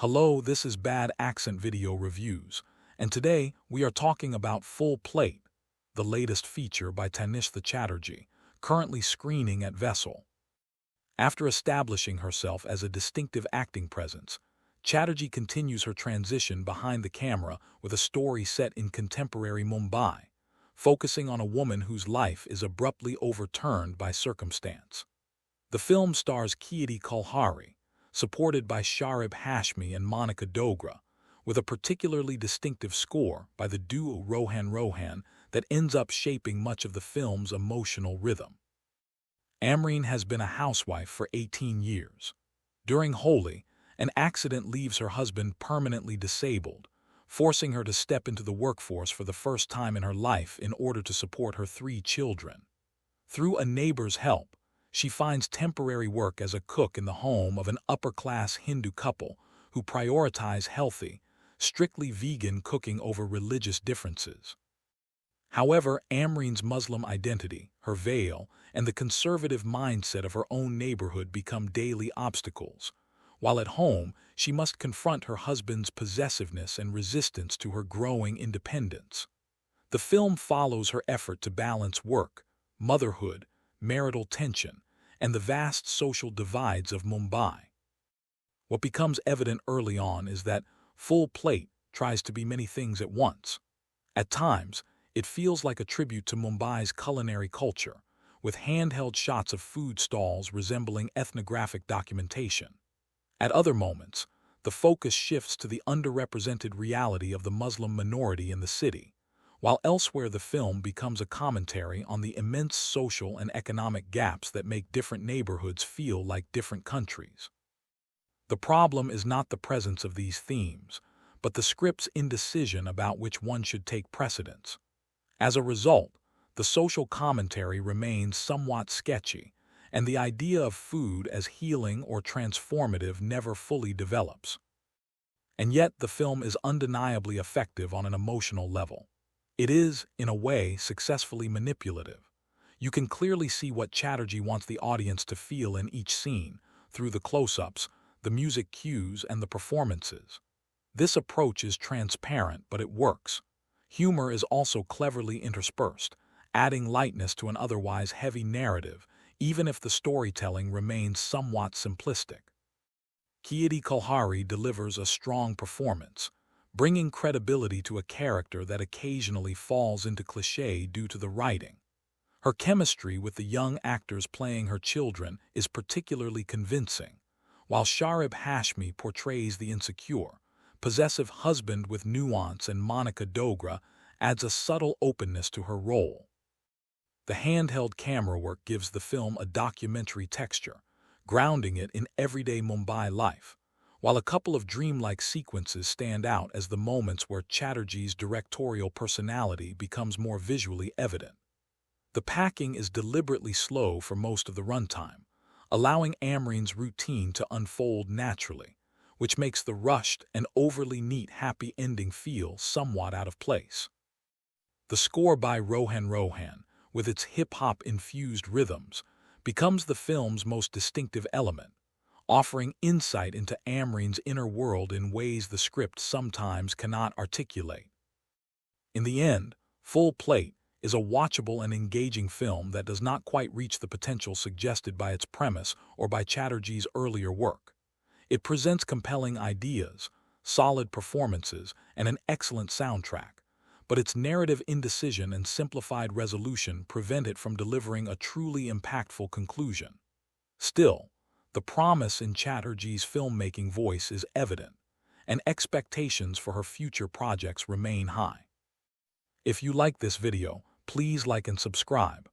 Hello, this is Bad Accent Video Reviews, and today we are talking about Full Plate, the latest feature by Tannishtha Chatterjee, currently screening at Vesoul. After establishing herself as a distinctive acting presence, Chatterjee continues her transition behind the camera with a story set in contemporary Mumbai, focusing on a woman whose life is abruptly overturned by circumstance. The film stars Kirti Kulhari, supported by Sharib Hashmi and Monica Dogra, with a particularly distinctive score by the duo Rohan-Rohan that ends up shaping much of the film's emotional rhythm. Amreen has been a housewife for 18 years. During Holi, an accident leaves her husband permanently disabled, forcing her to step into the workforce for the first time in her life in order to support her 3 children. Through a neighbor's help, she finds temporary work as a cook in the home of an upper-class Hindu couple who prioritize healthy, strictly vegan cooking over religious differences. However, Amreen's Muslim identity, her veil, and the conservative mindset of her own neighborhood become daily obstacles, while at home she must confront her husband's possessiveness and resistance to her growing independence. The film follows her effort to balance work, motherhood, marital tension, and the vast social divides of Mumbai. What becomes evident early on is that Full Plate tries to be many things at once. At times, it feels like a tribute to Mumbai's culinary culture, with handheld shots of food stalls resembling ethnographic documentation. At other moments, the focus shifts to the underrepresented reality of the Muslim minority in the city, while elsewhere the film becomes a commentary on the immense social and economic gaps that make different neighborhoods feel like different countries. The problem is not the presence of these themes, but the script's indecision about which one should take precedence. As a result, the social commentary remains somewhat sketchy, and the idea of food as healing or transformative never fully develops. And yet the film is undeniably effective on an emotional level. It is, in a way, successfully manipulative. You can clearly see what Chatterjee wants the audience to feel in each scene, through the close-ups, the music cues, and the performances. This approach is transparent, but it works. Humor is also cleverly interspersed, adding lightness to an otherwise heavy narrative, even if the storytelling remains somewhat simplistic. Kirti Kulhari delivers a strong performance, bringing credibility to a character that occasionally falls into cliché due to the writing. Her chemistry with the young actors playing her children is particularly convincing, while Sharib Hashmi portrays the insecure, possessive husband with nuance, and Monica Dogra adds a subtle openness to her role. The handheld camera work gives the film a documentary texture, grounding it in everyday Mumbai life, while a couple of dreamlike sequences stand out as the moments where Chatterjee's directorial personality becomes more visually evident. The pacing is deliberately slow for most of the runtime, allowing Amreen's routine to unfold naturally, which makes the rushed and overly neat happy ending feel somewhat out of place. The score by Rohan-Rohan, with its hip-hop infused rhythms, becomes the film's most distinctive element, offering insight into Amreen's inner world in ways the script sometimes cannot articulate. In the end, Full Plate is a watchable and engaging film that does not quite reach the potential suggested by its premise or by Chatterjee's earlier work. It presents compelling ideas, solid performances, and an excellent soundtrack, but its narrative indecision and simplified resolution prevent it from delivering a truly impactful conclusion. Still, the promise in Chatterjee's filmmaking voice is evident, and expectations for her future projects remain high. If you like this video, please like and subscribe.